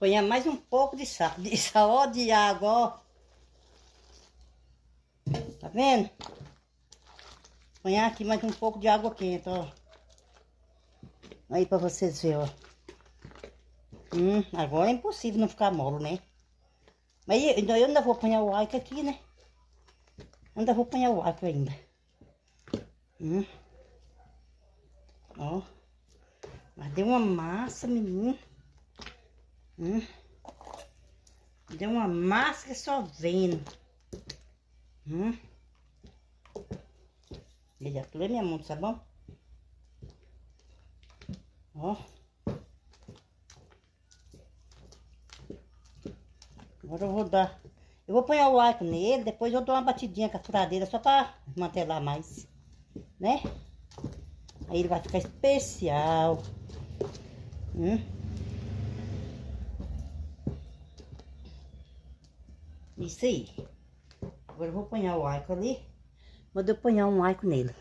Ponha mais um pouco de sal, ó, de água, ó. Tá vendo? Ponha aqui mais um pouco de água quente, ó. Aí pra vocês verem, ó. Agora é impossível não ficar mole, né? Mas eu ainda vou pôr o alho aqui, né? Ainda vou pôr o alho ainda. Ó. Mas deu uma massa, menino. Deu uma massa que só vendo. Eu já pulei minha mão do sabão. Ó. Agora eu vou dar... Eu vou pôr o alho nele, depois eu dou uma batidinha com a furadeira só pra mantelar mais, né? Aí ele vai ficar especial. Isso aí. Agora eu vou pôr o alho ali. Vou pôr um alho nele.